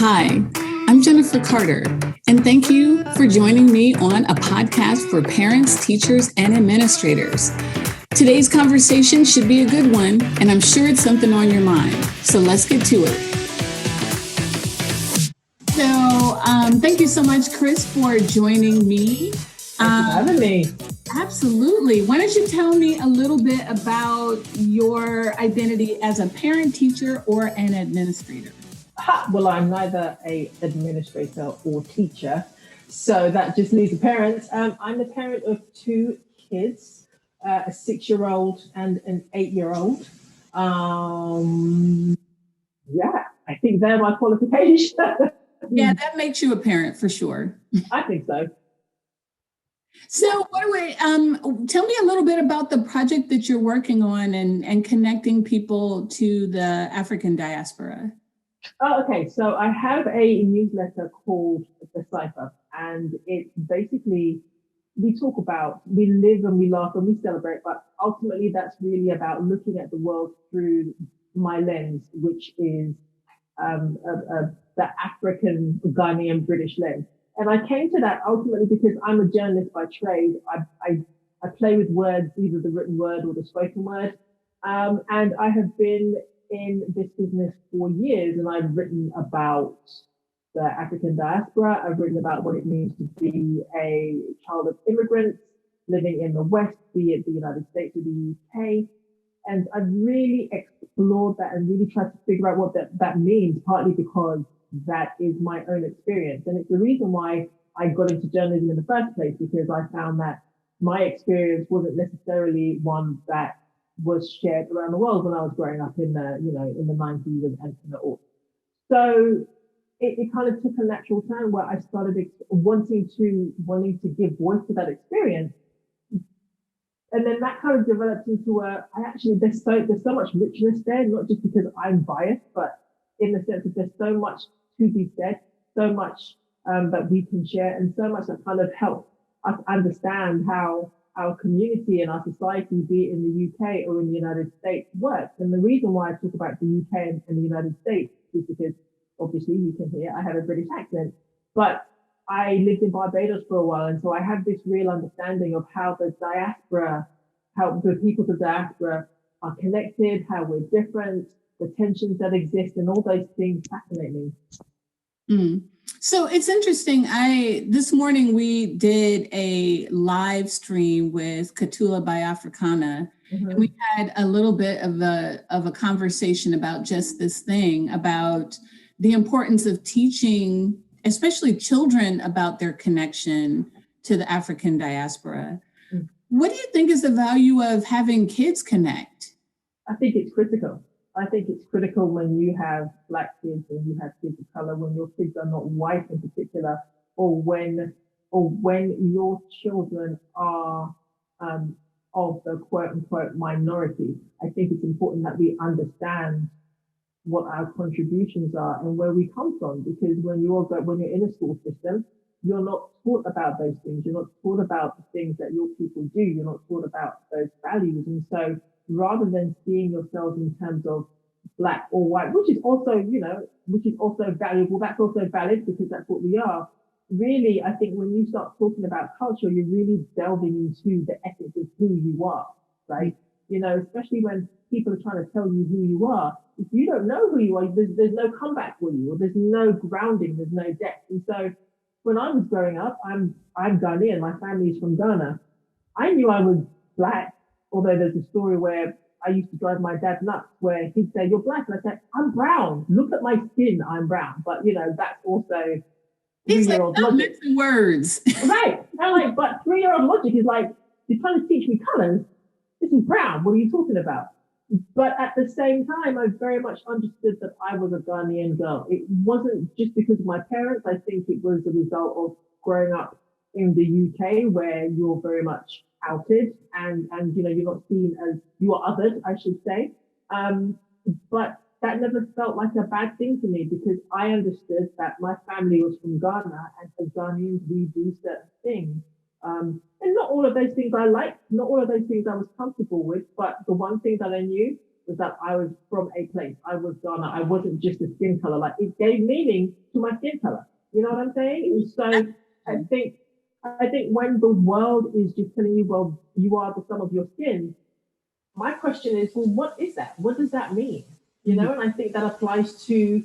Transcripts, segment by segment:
Hi, I'm Jennifer Carter, and thank you for joining me on a podcast for parents, teachers, and administrators. Today's conversation should be a good one, and I'm sure it's something on your mind. So let's get to it. So thank you so much, Chris, for joining me. Thanks for having me. Absolutely. Why don't you tell me a little bit about your identity as a parent, teacher, or an administrator? Well, I'm neither an administrator or teacher, so that just leaves the parents. I'm the parent of two kids, a 6-year-old and an 8-year-old. Yeah, I think they're my qualifications. Yeah, that makes you a parent for sure. I think so. So tell me a little bit about the project that you're working on and connecting people to the African diaspora. Oh, okay. So I have a newsletter called Decipher, and it's basically, we live and we laugh and we celebrate, but ultimately that's really about looking at the world through my lens, which is the African, Ghanaian, British lens. And I came to that ultimately because I'm a journalist by trade. I play with words, either the written word or the spoken word. And I have been in this business for years, and I've written about the African diaspora. I've written about what it means to be a child of immigrants living in the West, be it the United States or the UK. And I've really explored that and really tried to figure out what that means, partly because that is my own experience. And it's the reason why I got into journalism in the first place, because I found that my experience wasn't necessarily one that was shared around the world when I was growing up in the 90s and in the aughts. So it kind of took a natural turn where I started wanting to give voice to that experience. And then that kind of developed into there's so much richness there, not just because I'm biased, but in the sense that there's so much to be said, so much that we can share, and so much that kind of helps us understand how our community and our society, be it in the UK or in the United States, works. And the reason why I talk about the UK and the United States is because obviously you can hear I have a British accent, but I lived in Barbados for a while. And so I have this real understanding of how the people of the diaspora are connected, how we're different, the tensions that exist, and all those things fascinate me. Mm. So it's interesting. This morning we did a live stream with Katula by Africana. Mm-hmm. And we had a little bit of a conversation about just this thing, about the importance of teaching, especially children, about their connection to the African diaspora. Mm-hmm. What do you think is the value of having kids connect? I think it's critical. I think it's critical when you have Black kids and you have kids of color, when your kids are not white in particular, or when your children are of the quote unquote minority. I think it's important that we understand what our contributions are and where we come from, because when you're in a school system, you're not taught about those things. You're not taught about the things that your people do. You're not taught about those values. And so rather than seeing yourselves in terms of Black or white, which is also valuable, that's also valid because that's what we are. Really, I think when you start talking about culture, you're really delving into the essence of who you are, right? Especially when people are trying to tell you who you are. If you don't know who you are, there's no comeback for you, or there's no grounding, there's no depth. And so when I was growing up, I'm Ghanaian, my family is from Ghana. I knew I was Black, although there's a story where I used to drive my dad nuts, where he'd say, "You're Black," and I said, "I'm brown. Look at my skin, I'm brown." But that's also 3-year-old logic. Mixing words. Right. But 3-year-old logic is like, you're trying to teach me colors. This is brown. What are you talking about? But at the same time, I very much understood that I was a Ghanaian girl. It wasn't just because of my parents. I think it was a result of growing up in the UK, where you're very much outed and you're not seen as, you are othered, I should say. But that never felt like a bad thing to me, because I understood that my family was from Ghana, and as Ghanaians, we do certain things. And not all of those things I liked, not all of those things I was comfortable with, but the one thing that I knew was that I was from a place. I was Ghana. I wasn't just a skin color. Like, it gave meaning to my skin color. You know what I'm saying? And so I think when the world is just telling you, well, you are the sum of your skin, my question is, well, what is that? What does that mean? You know, and I think that applies to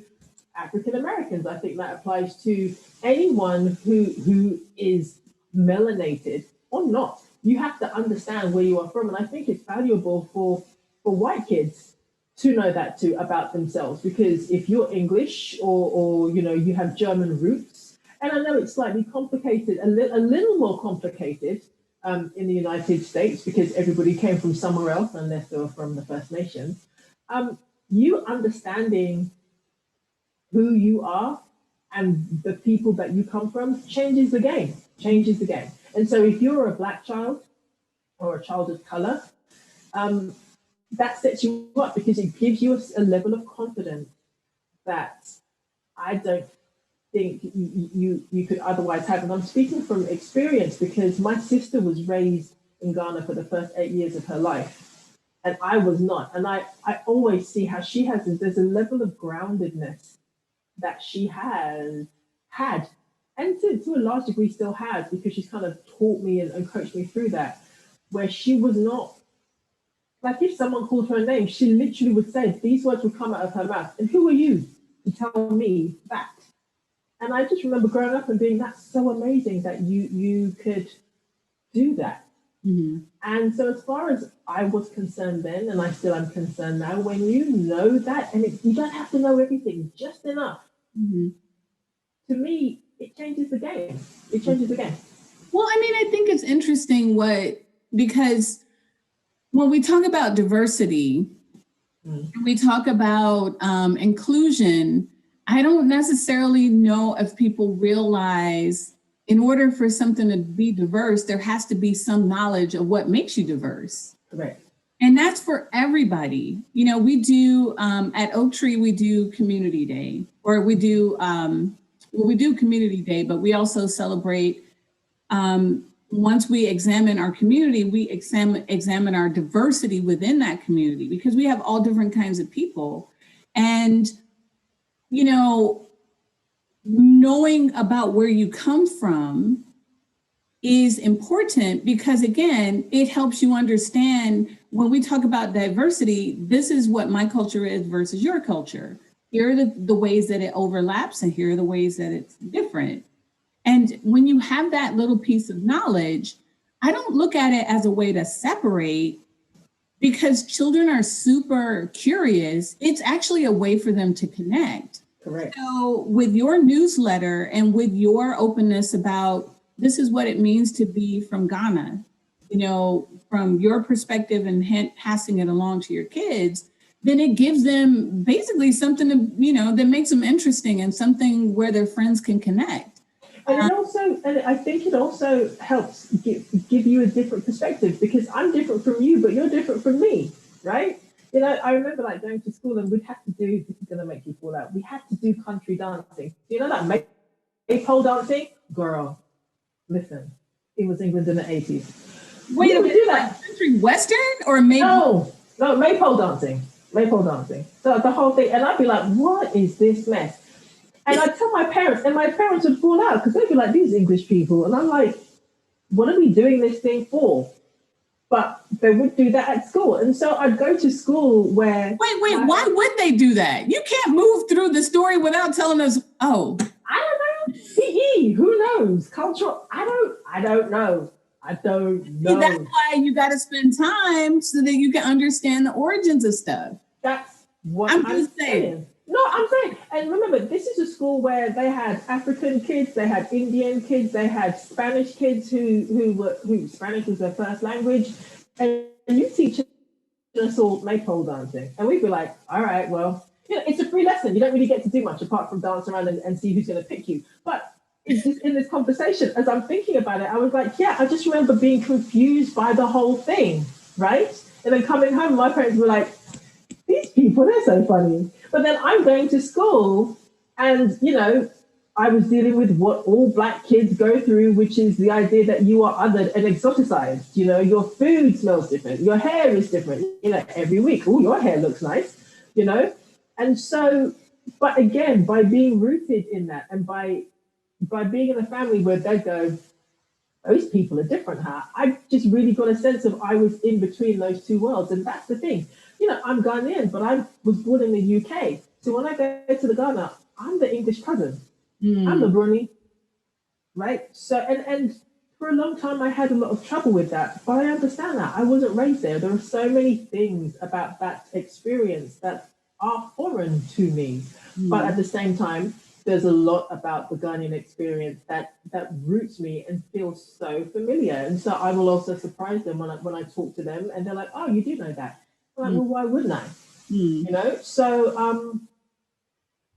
African Americans. I think that applies to anyone who is melanated or not. You have to understand where you are from. And I think it's valuable for white kids to know that too about themselves, because if you're English or you know, you have German roots, and I know it's slightly complicated, a little more complicated in the United States, because everybody came from somewhere else unless they were from the First Nations. You understanding who you are and the people that you come from changes the game. And so if you're a Black child or a child of color, that sets you up, because it gives you a level of confidence that I don't think you could otherwise have. And I'm speaking from experience, because my sister was raised in Ghana for the first 8 years of her life, and I was not. And I always see how she has there's a level of groundedness that she has had, and to a large degree still has, because she's kind of taught me and coached me through that, where she was not, like, if someone called her a name, she literally would say, these words would come out of her mouth, and who are you to tell me that? And I just remember growing up and being, that's so amazing that you could do that. Mm-hmm. And so as far as I was concerned then, and I still am concerned now, when you know that, and you don't have to know everything, just enough, mm-hmm. to me, it changes the game. It changes the game. Well, I mean, I think it's interesting because when we talk about diversity, and we talk about inclusion, I don't necessarily know if people realize, in order for something to be diverse, there has to be some knowledge of what makes you diverse. Right. And that's for everybody. You know, we do at Oak Tree, we do Community Day, or we do Community Day, but we also celebrate. Once we examine our community, we examine our diversity within that community, because we have all different kinds of people. And, you know, knowing about where you come from is important, because, again, it helps you understand, when we talk about diversity, this is what my culture is versus your culture. Here are the ways that it overlaps, and here are the ways that it's different. And when you have that little piece of knowledge, I don't look at it as a way to separate, because children are super curious. It's actually a way for them to connect. Correct. So with your newsletter and with your openness about, this is what it means to be from Ghana, you know, from your perspective, and passing it along to your kids, then it gives them basically something to, you know, that makes them interesting, and something where their friends can connect. And I think it also helps give you a different perspective, because I'm different from you, but you're different from me, right? You know, I remember like going to school, and we'd have to do, this is going to make you fall out, we had to do country dancing. You know that maypole dancing? Girl, listen, it was England in the 80s. Wait a minute, do that country western or maypole? No, maypole dancing. So the whole thing, and I'd be like, what is this mess? And I'd tell my parents, and my parents would fall out, because they'd be like, these English people. And I'm like, what are we doing this thing for? But they would do that at school. And so I'd go to school where... Wait, why would they do that? You can't move through the story without telling us, oh. I don't know. PE, who knows? Cultural, I don't know. That's why you got to spend time so that you can understand the origins of stuff. That's what I'm saying. No, I'm saying, and remember, this is a school where they had African kids, they had Indian kids, they had Spanish kids who Spanish was their first language, and you teach us all maypole dancing, and we'd be like, all right, well, you know, it's a free lesson. You don't really get to do much apart from dance around and see who's going to pick you. But it's just in this conversation, as I'm thinking about it, I was like, yeah, I just remember being confused by the whole thing, right? And then coming home, my parents were like, these people, they're so funny. But then I'm going to school, and, you know, I was dealing with what all Black kids go through, which is the idea that you are othered and exoticized. You know, your food smells different, your hair is different. You know, every week, oh, your hair looks nice. You know, and so, but again, by being rooted in that, and by being in a family where they go, those people are different, huh? I just really got a sense of I was in between those two worlds, and that's the thing. You know, I'm Ghanaian, but I was born in the UK. So when I go to the Ghana, I'm the English cousin. I'm the Bruni, right? So, and for a long time, I had a lot of trouble with that, but I understand that. I wasn't raised there. There are so many things about that experience that are foreign to me. But at the same time, there's a lot about the Ghanaian experience that roots me and feels so familiar. And so I will also surprise them when I talk to them, and they're like, "Oh, you do know that." I'm like, well, why wouldn't I? You know. So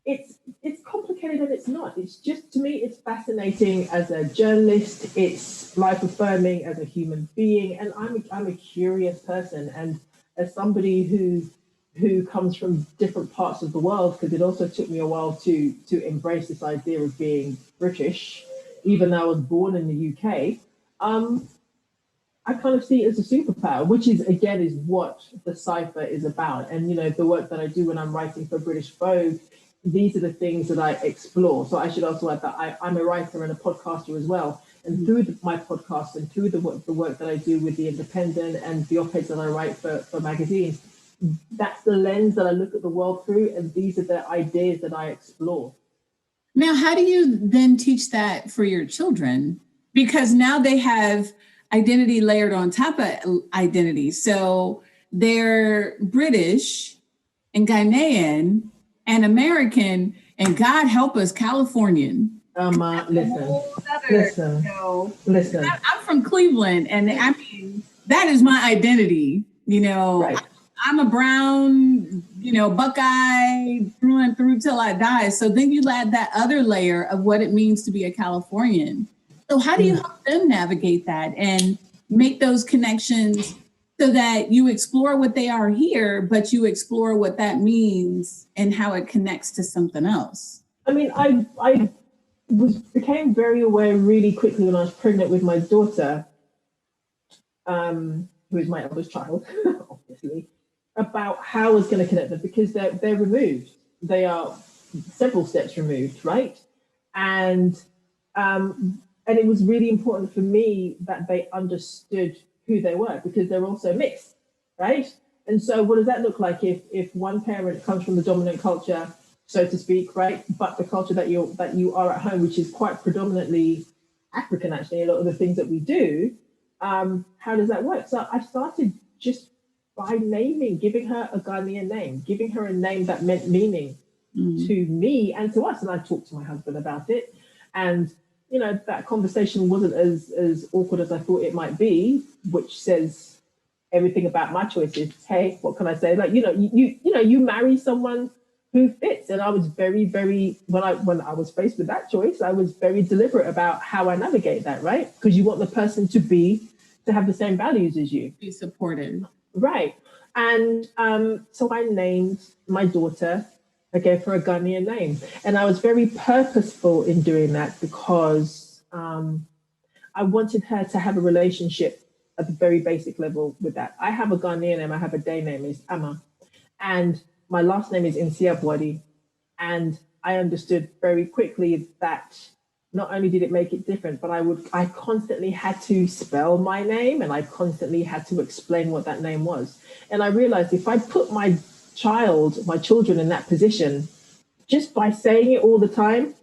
it's complicated and it's not. It's just, to me, it's fascinating as a journalist. It's life affirming as a human being, and I'm a curious person, and as somebody who comes from different parts of the world, because it also took me a while to embrace this idea of being British, even though I was born in the UK. I kind of see it as a superpower, which is, again, is what the cipher is about. And, you know, the work that I do when I'm writing for British Vogue, these are the things that I explore. So I should also add that I'm a writer and a podcaster as well. And through my podcast and through the work that I do with The Independent and the op-eds that I write for magazines, that's the lens that I look at the world through, and these are the ideas that I explore. Now, how do you then teach that for your children? Because now they have identity layered on top of identity. So they're British and Ghanaian and American, and God help us, Californian. Listen. I'm from Cleveland, and I mean, that is my identity. You know, right. I'm a brown, you know, Buckeye through and through till I die. So then you add that other layer of what it means to be a Californian. So how do you help them navigate that and make those connections so that you explore what they are here, but you explore what that means and how it connects to something else? I mean, I became very aware really quickly when I was pregnant with my daughter, who is my eldest child, obviously, about how I was going to connect them, because they're removed. They are several steps removed, right? And it was really important for me that they understood who they were, because they're also mixed, right? And so what does that look like if one parent comes from the dominant culture, so to speak, right? But the culture that you are at home, which is quite predominantly African, actually, a lot of the things that we do, how does that work? So I started just by giving her a Ghanaian name, giving her a name that meant meaning to me and to us. And I talked to my husband about it. And, you know, that conversation wasn't as awkward as I thought it might be, which says everything about my choices. Hey, what can I say? Like, you marry someone who fits. And I was very, very, when I was faced with that choice, I was very deliberate about how I navigate that, right? Because you want the person to have the same values as you. Be supported. Right. And so I named my daughter, I gave her a Ghanaian name. And I was very purposeful in doing that because I wanted her to have a relationship at the very basic level with that. I have a Ghanaian name, I have a day name, it's Ama. And my last name is Nsiah. And I understood very quickly that not only did it make it different, but I constantly had to spell my name, and I constantly had to explain what that name was. And I realized if I put my children in that position, just by saying it all the time,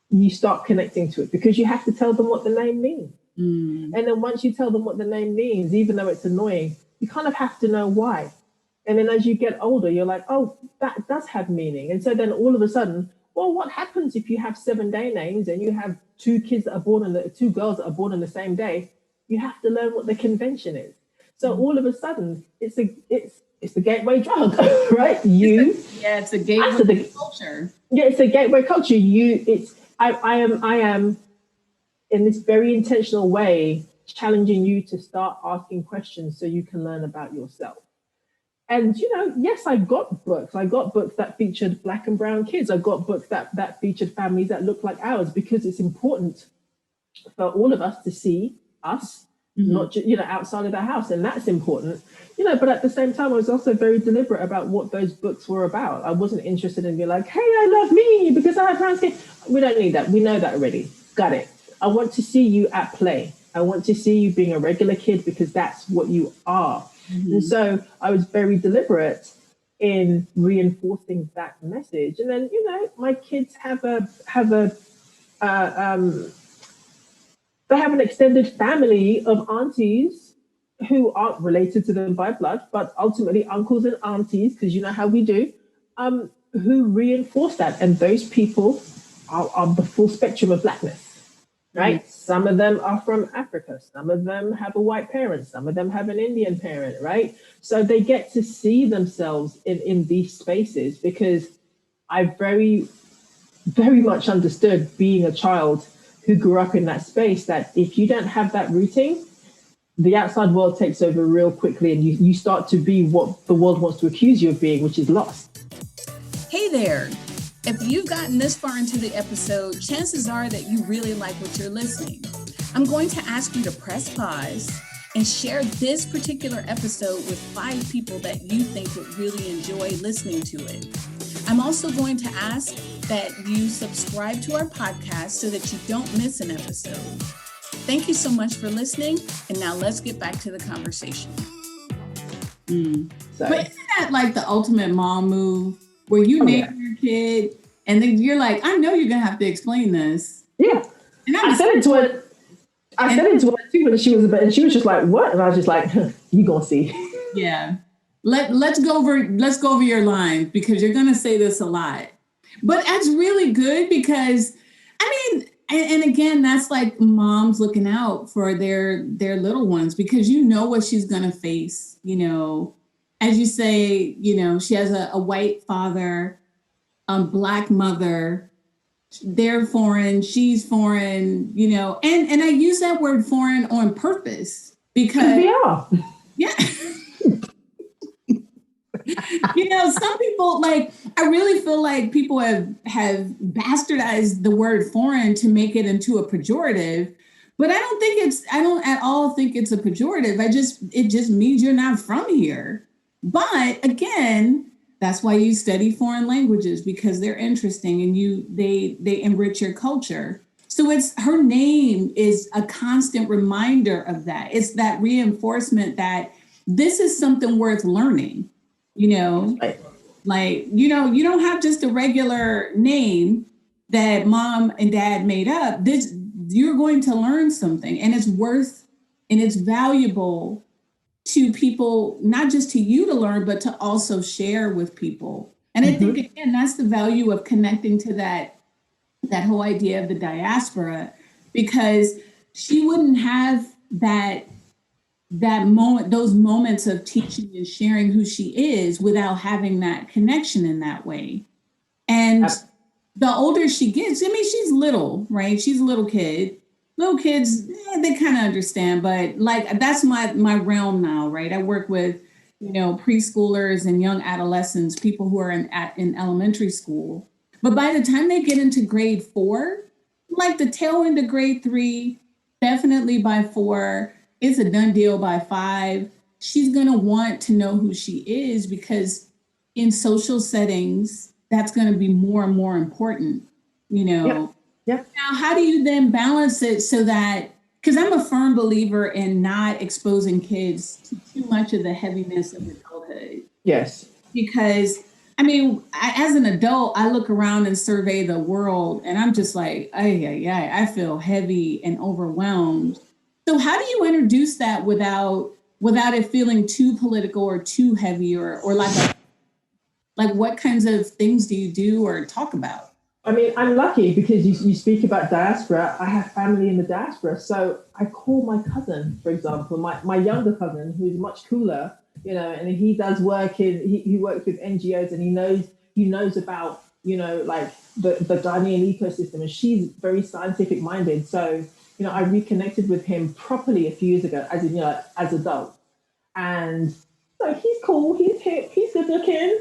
you start connecting to it, because you have to tell them what the name means. And then once you tell them what the name means, even though it's annoying, you kind of have to know why. And then as you get older, you're like, oh, that does have meaning. And so then all of a sudden, well, what happens if you have 7-day names and you have two girls that are born on the same day? You have to learn what the convention is. So all of a sudden, it's the gateway drug, right? It's a gateway culture. Yeah, it's a gateway culture. I am in this very intentional way challenging you to start asking questions so you can learn about yourself. And, yes, I got books. I got books that featured Black and brown kids. I got books that featured families that look like ours, because it's important for all of us to see us, not just, outside of the house. And that's important, but at the same time, I was also very deliberate about what those books were about. I wasn't interested in being like, hey, I love me because I have brown skin. We don't need that. We know that already. Got it. I want to see you at play. I want to see you being a regular kid, because that's what you are. And so I was very deliberate in reinforcing that message. And then, my kids have they have an extended family of aunties who aren't related to them by blood, but ultimately uncles and aunties, because you know how we do, who reinforce that. And those people are the full spectrum of Blackness. Right? Some of them are from Africa. Some of them have a white parent. Some of them have an Indian parent, right? So they get to see themselves in these spaces, because I very, very much understood, being a child who grew up in that space, that if you don't have that rooting, the outside world takes over real quickly, and you start to be what the world wants to accuse you of being, which is lost. Hey there. If you've gotten this far into the episode, chances are that you really like what you're listening. I'm going to ask you to press pause and share this particular episode with 5 people that you think would really enjoy listening to it. I'm also going to ask that you subscribe to our podcast so that you don't miss an episode. Thank you so much for listening, and now let's get back to the conversation. But isn't that like the ultimate mom move? Where you name your kid, and then you're like, I know you're gonna have to explain this. Yeah, and I said it to her. I said it to her too, but she was just like, "What?" And I was just like, "You gonna see?" Yeah, let's go over your lines, because you're gonna say this a lot. But that's really good, because I mean, and again, that's like moms looking out for their little ones, because you know what she's gonna face, As you say, she has a white father, Black mother, they're foreign, she's foreign, and I use that word foreign on purpose, because they are. Yeah. Some people, like, I really feel like people have bastardized the word foreign to make it into a pejorative, but I don't at all think it's a pejorative. It just means you're not from here. But again, that's why you study foreign languages, because they're interesting, and they enrich your culture. So her name is a constant reminder of that. It's that reinforcement that this is something worth learning, Right. Like, you don't have just a regular name that mom and dad made up. You're going to learn something, and it's valuable to people, not just to you to learn, but to also share with people. And I think, again, that's the value of connecting to that whole idea of the diaspora, because she wouldn't have that moment, those moments of teaching and sharing who she is, without having that connection in that way. And the older she gets, I mean, she's little, right? She's a little kid. Little kids, they kind of understand, but like, that's my realm now, right? I work with, preschoolers and young adolescents, people who are in elementary school. But by the time they get into grade 4, like the tail end of grade 3, definitely by 4, it's a done deal by 5. She's going to want to know who she is, because in social settings, that's going to be more and more important, Yep. Yep. Now, how do you then balance it so that, because I'm a firm believer in not exposing kids to too much of the heaviness of adulthood. Yes. Because, I mean, as an adult, I look around and survey the world, and I'm just like, I feel heavy and overwhelmed. So how do you introduce that without it feeling too political or too heavy, or like what kinds of things do you do or talk about? I mean, I'm lucky, because you speak about diaspora. I have family in the diaspora. So I call my cousin, for example, my younger cousin, who's much cooler, and he does work he works with NGOs, and he knows about, like the Ghanaian ecosystem, and she's very scientific minded. So, I reconnected with him properly a few years ago, as adult. And he's cool, he's hip, he's good looking.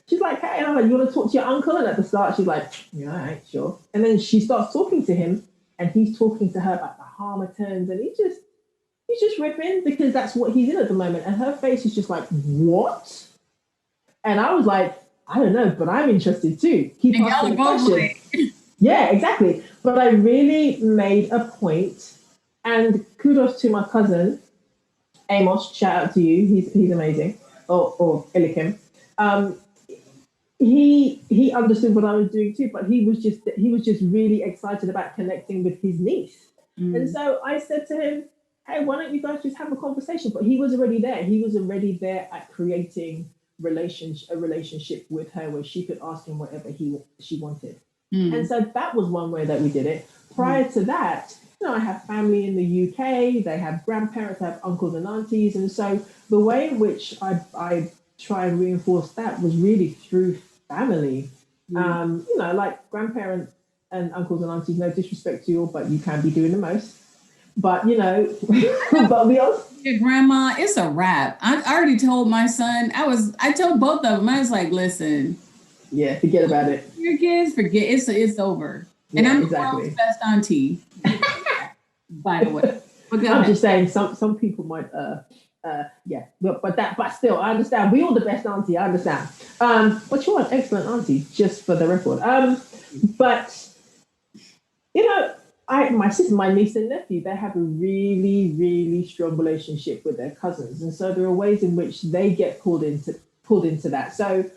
She's like, hey, and I'm like, you want to talk to your uncle? And at the start, she's like, yeah, all right, sure. And then she starts talking to him, and he's talking to her about the Harmatons, and he's just ripping because that's what he's in at the moment. And her face is just like, what? And I was like, I don't know, but I'm interested too. Keep asking the questions. Yeah, exactly. But I really made a point, and kudos to my cousin, Amos, shout out to you. He's amazing. Or Elikim. He understood what I was doing too, but he was just really excited about connecting with his niece. And so I said to him, hey, why don't you guys just have a conversation? But he was already there. He was already there at creating a relationship with her where she could ask him whatever she wanted. And so that was one way that we did it. Prior to that, I have family in the UK, they have grandparents, I have uncles and aunties. And so the way in which I try and reinforce that was really through family. Like grandparents and uncles and aunties, no disrespect to you all, but you can be doing the most. But, but we also... Your grandma, it's a wrap. I already told my son, I told both of them, I was like, listen. Yeah, forget about it. Your kids, forget, it's over. Yeah, and I'm exactly. The world's best auntie, by the way. I'm just saying, some people might, but still, I understand. We all the best auntie, I understand. But you're an excellent auntie, just for the record. But my sister, my niece and nephew, they have a really, really strong relationship with their cousins, and so there are ways in which they get pulled into that. So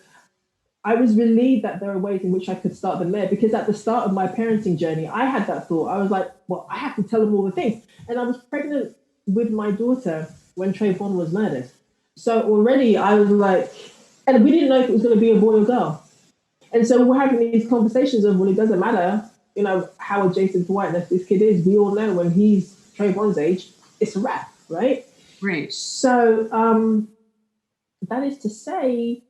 I was relieved that there are ways in which I could start them there, because at the start of my parenting journey, I had that thought. I was like, well, I have to tell them all the things. And I was pregnant with my daughter when Trayvon was murdered. So already I was like, and we didn't know if it was going to be a boy or girl. And so we're having these conversations of, well, it doesn't matter, how adjacent to whiteness this kid is. We all know when he's Trayvon's age, it's a wrap, right? Right. So that is to say,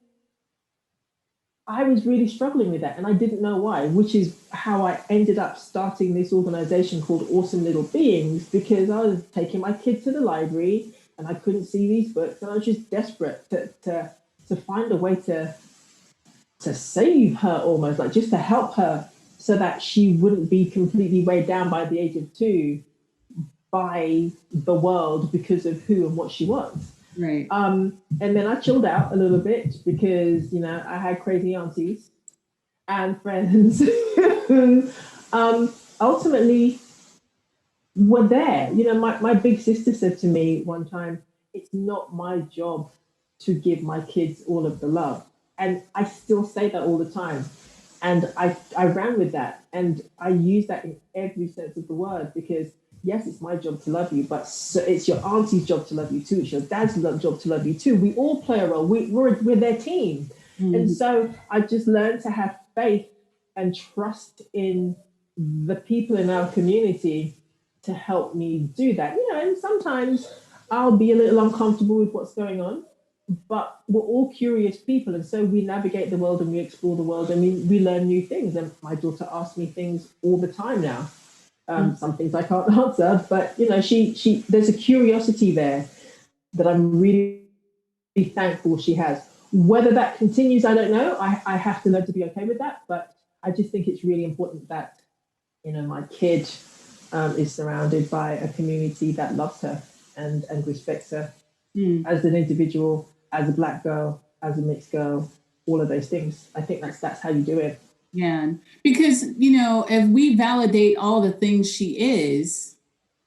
I was really struggling with that, and I didn't know why, which is how I ended up starting this organization called Awesome Little Beings, because I was taking my kid to the library and I couldn't see these books, and I was just desperate to find a way to save her, almost, like just to help her so that she wouldn't be completely weighed down by the age of 2 by the world because of who and what she was. Right. And then I chilled out a little bit because, I had crazy aunties and friends who ultimately were there. My big sister said to me one time, it's not my job to give my kids all of the love. And I still say that all the time. And I ran with that. And I use that in every sense of the word, because yes, it's my job to love you, but it's your auntie's job to love you too. It's your dad's job to love you too. We all play a role. We're their team. And so I just learned to have faith and trust in the people in our community to help me do that. And sometimes I'll be a little uncomfortable with what's going on, but we're all curious people. And so we navigate the world and we explore the world and we learn new things. And my daughter asks me things all the time now. Some things I can't answer, but she there's a curiosity there that I'm really thankful she has. Whether that continues, I don't know. I have to learn to be okay with that, but I just think it's really important that my kid is surrounded by a community that loves her and respects her as an individual, as a Black girl, as a mixed girl, all of those things. I think that's how you do it. Yeah, because, if we validate all the things she is,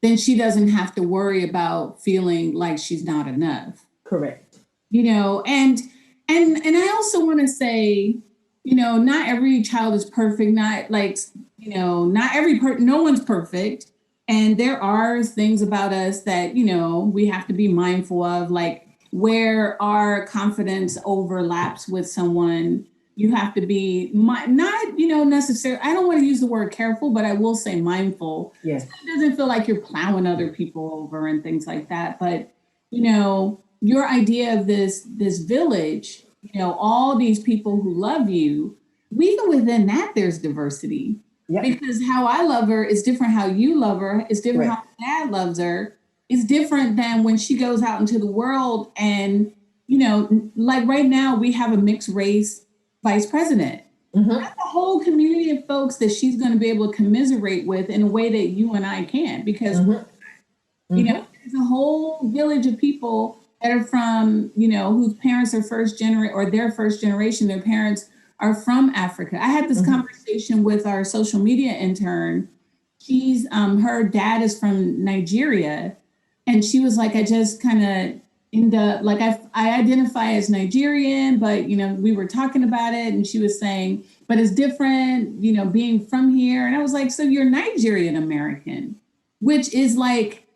then she doesn't have to worry about feeling like she's not enough. Correct. And I also want to say, not every child is perfect. Not like, not no one's perfect. And there are things about us that, we have to be mindful of, like where our confidence overlaps with someone. You have to be not, necessarily, I don't want to use the word careful, but I will say mindful. Yes. So it doesn't feel like you're plowing other people over and things like that. But, your idea of this village, all these people who love you, even within that, there's diversity. Yep. Because how I love her is different how you love her. It's different Right. how dad loves her. It's different than when she goes out into the world and like right now we have a mixed race vice president. That's a whole community of folks that she's going to be able to commiserate with in a way that you and I can't, because there's a whole village of people that are from, whose parents are first generation, or their first generation, their parents are from Africa. I had this conversation with our social media intern. She's her dad is from Nigeria, and she was like, I just kind of end up like I identify as Nigerian, but we were talking about it, and she was saying, but it's different, being from here. And I was like, so you're Nigerian American, which is like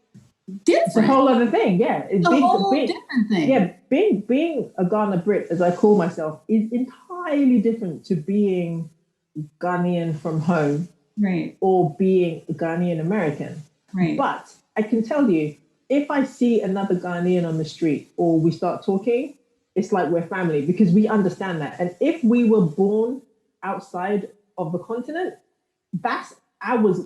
different. It's a whole other thing, yeah. It's a whole different thing. Yeah, being a Ghana Brit, as I call myself, is entirely different to being Ghanaian from home, right, or being a Ghanaian American, right. But I can tell you, if I see another Ghanaian on the street or we start talking, it's like we're family, because we understand that. And if we were born outside of the continent, that's ours.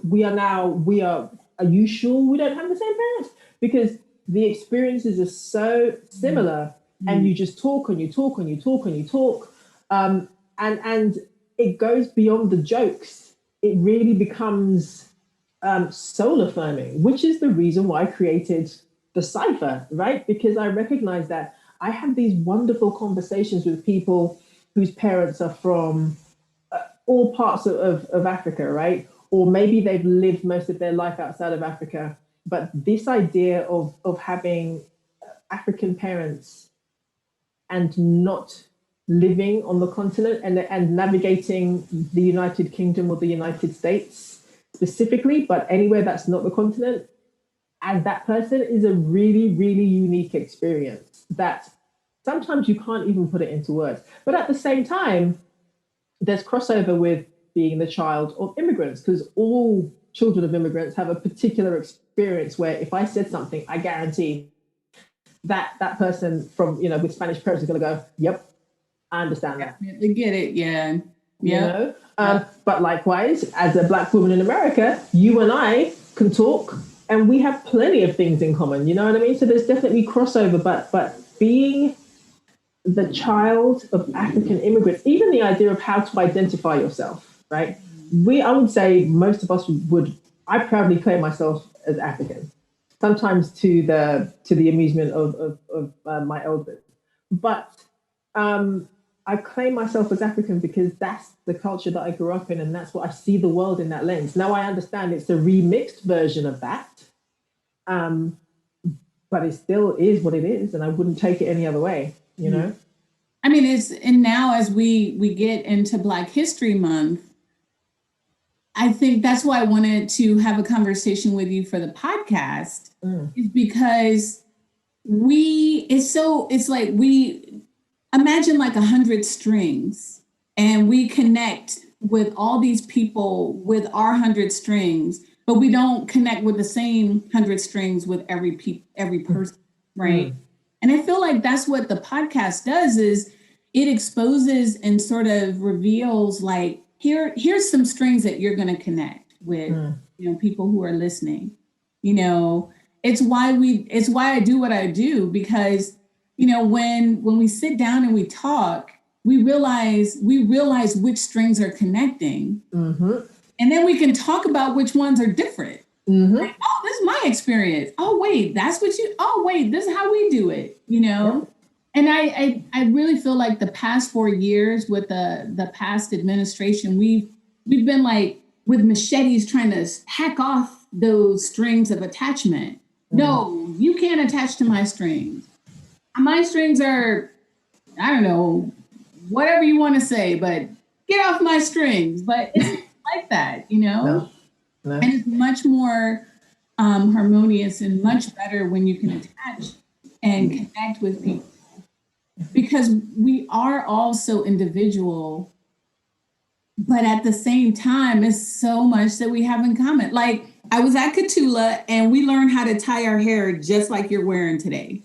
Are you sure we don't have the same parents? Because the experiences are so similar, and you just talk and you talk and you talk and you talk. And it goes beyond the jokes. It really becomes soul affirming, which is the reason why I created the cipher, right? Because I recognize that I have these wonderful conversations with people whose parents are from all parts of Africa, right? Or maybe they've lived most of their life outside of Africa. But this idea of having African parents and not living on the continent and navigating the United Kingdom or the United States specifically, but anywhere that's not the continent, as that person, is a really, really unique experience that sometimes you can't even put it into words. But at the same time, there's crossover with being the child of immigrants, because all children of immigrants have a particular experience where if I said something, I guarantee that person from, with Spanish parents is going to go, yep, I understand that. They get it, yeah. But likewise, as a Black woman in America, you and I can talk, and we have plenty of things in common, you know what I mean? So there's definitely crossover, but being the child of African immigrants, even the idea of how to identify yourself, right? I would say most of us I proudly claim myself as African, sometimes to the amusement of my elders. But I claim myself as African because that's the culture that I grew up in, and that's what I see the world in that lens. Now I understand it's a remixed version of that, but it still is what it is, and I wouldn't take it any other way, you know? I mean, and now as we get into Black History Month, I think that's why I wanted to have a conversation with you for the podcast, is because it's like we imagine like 100 strings, and we connect with all these people with our 100 strings, but we don't connect with the same 100 strings with every person, right? And I feel like that's what the podcast does, is it exposes and sort of reveals like, here's some strings that you're going to connect with, people who are listening. It's why I do what I do, because when we sit down and we talk, we realize which strings are connecting, and then we can talk about which ones are different. Like, oh, this is my experience. Oh, wait, this is how we do it, Yeah. And I really feel like the past 4 years with the past administration, we've been like with machetes trying to hack off those strings of attachment. No, you can't attach to my strings. My strings are, I don't know, whatever you want to say, but get off my strings. But it's not like that, No. And it's much more harmonious and much better when you can attach and connect with people, because we are all so individual, but at the same time, it's so much that we have in common. Like, I was at Catula and we learned how to tie our hair just like you're wearing today.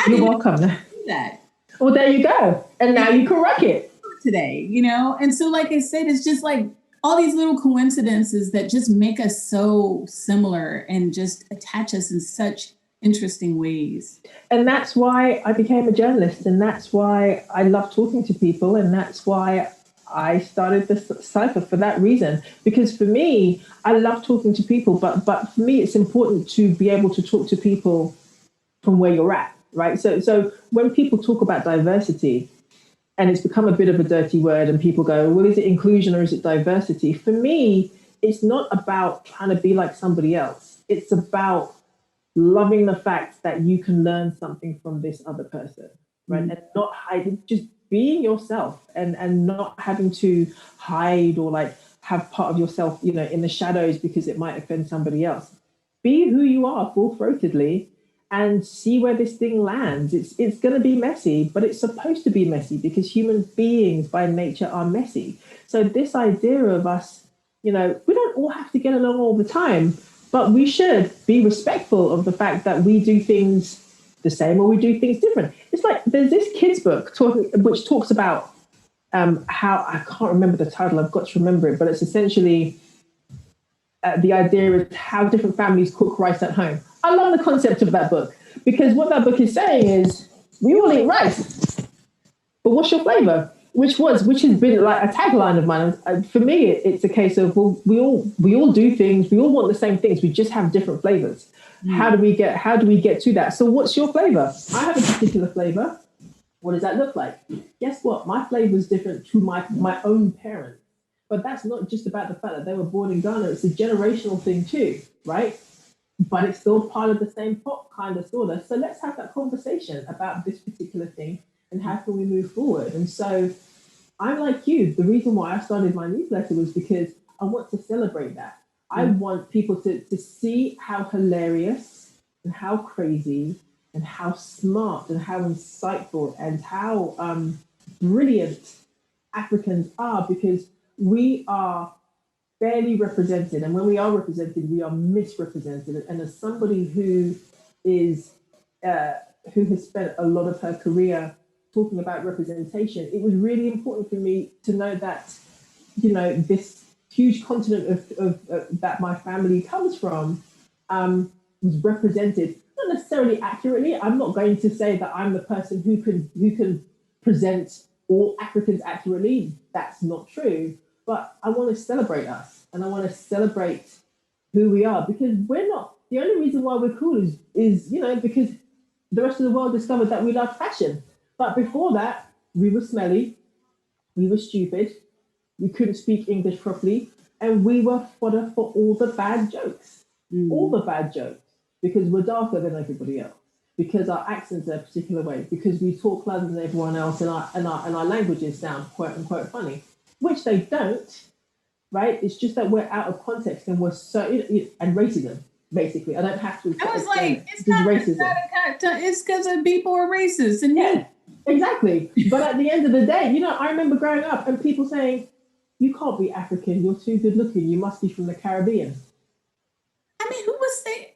You're welcome. Do that. Well, there you go. And now you can rock it today, And so, like I said, it's just like all these little coincidences that just make us so similar and just attach us in interesting ways. And that's why I became a journalist, and that's why I love talking to people, and that's why I started this cipher for that reason. Because for me, I love talking to people, but for me, it's important to be able to talk to people from where you're at, right? So when people talk about diversity, and it's become a bit of a dirty word, and people go, well, is it inclusion or is it diversity? For me, it's not about trying to be like somebody else. It's about loving the fact that you can learn something from this other person, right? And not hiding, just being yourself, and not having to hide or like have part of yourself, in the shadows because it might offend somebody else. Be who you are full-throatedly and see where this thing lands. It's going to be messy, but it's supposed to be messy because human beings by nature are messy. So this idea of us, we don't all have to get along all the time, but we should be respectful of the fact that we do things the same or we do things different. It's like there's this kid's book which talks about how, I can't remember the title, I've got to remember it, but it's essentially the idea is how different families cook rice at home. I love the concept of that book because what that book is saying is we all eat rice, but what's your flavor? Which has been like a tagline of mine. For me, it's a case of, well, we all do things. We all want the same things. We just have different flavors. How do we get to that? So what's your flavor? I have a particular flavor. What does that look like? Guess what? My flavor is different to my own parents. But that's not just about the fact that they were born in Ghana. It's a generational thing too, right? But it's still part of the same pot, kind of, sort of. So let's have that conversation about this particular thing and how can we move forward. And so I'm like you. The reason why I started my newsletter was because I want to celebrate that. I want people to see how hilarious and how crazy and how smart and how insightful and how brilliant Africans are, because we are barely represented, and when we are represented, we are misrepresented. And as somebody who has spent a lot of her career talking about representation, it was really important for me to know that, this huge continent of that my family comes from was represented, not necessarily accurately. I'm not going to say that I'm the person who can present all Africans accurately. That's not true. But I want to celebrate us, and I want to celebrate who we are, because we're not, the only reason why we're cool is because the rest of the world discovered that we love fashion. But before that, we were smelly, we were stupid, we couldn't speak English properly, and we were fodder for all the bad jokes, because we're darker than everybody else, because our accents are a particular way, because we talk louder than everyone else, and our languages sound quote unquote funny, which they don't, right? It's just that we're out of context and we're so, and racism, basically. I don't have to. I was like, it's not racism. It's because of people are racist. And yeah, exactly. But at the end of the day, I remember growing up and people saying, you can't be African, you're too good looking, you must be from the Caribbean. I mean, who was saying?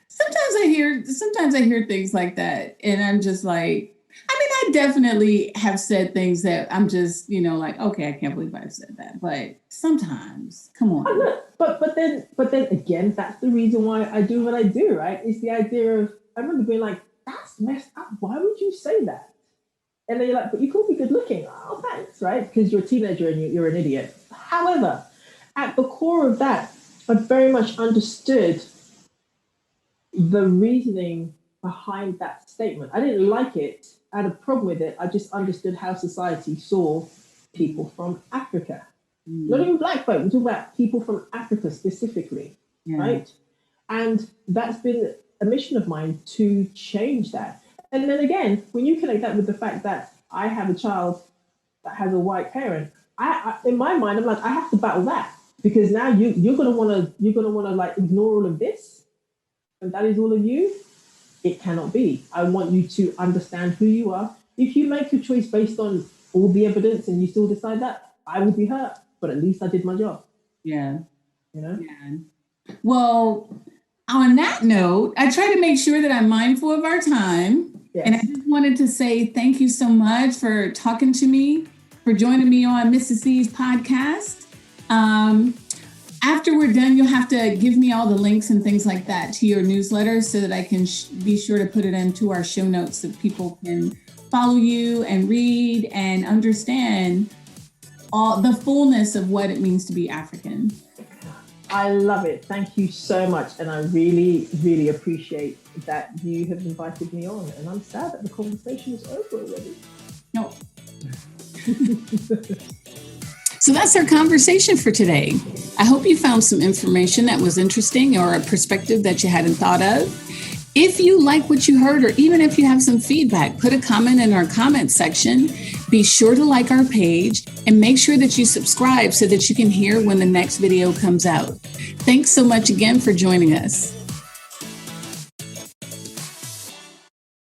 Sometimes I hear things like that, and I'm just like, I definitely have said things that I'm just, like, okay, I can't believe I've said that. But sometimes, come on. But then again, that's the reason why I do what I do, right? It's the idea of, I remember being like, that's messed up. Why would you say that? And then you're like, but you call me good looking. Oh, thanks, right? Because you're a teenager and you're an idiot. However, at the core of that, I very much understood the reasoning behind that statement. I didn't like it. I had a problem with it. I just understood how society saw people from Africa. Not even black folk. We're talking about people from Africa specifically, right? And that's been a mission of mine to change that. And then again, when you connect that with the fact that I have a child that has a white parent, I in my mind, I'm like, I have to battle that, because now you're gonna wanna like ignore all of this, and that is all of you. It cannot be. I want you to understand who you are. If you make your choice based on all the evidence and you still decide that, I will be hurt, but at least I did my job. Yeah. Yeah. Well, on that note, I try to make sure that I'm mindful of our time. Yes. And I just wanted to say thank you so much for talking to me, for joining me on Mrs.C's podcast. After we're done, you'll have to give me all the links and things like that to your newsletter so that I can be sure to put it into our show notes so people can follow you and read and understand all the fullness of what it means to be African. I love it. Thank you so much. And I really, really appreciate that you have invited me on. And I'm sad that the conversation is over already. No. So that's our conversation for today. I hope you found some information that was interesting or a perspective that you hadn't thought of. If you like what you heard, or even if you have some feedback, put a comment in our comment section. Be sure to like our page and make sure that you subscribe so that you can hear when the next video comes out. Thanks so much again for joining us.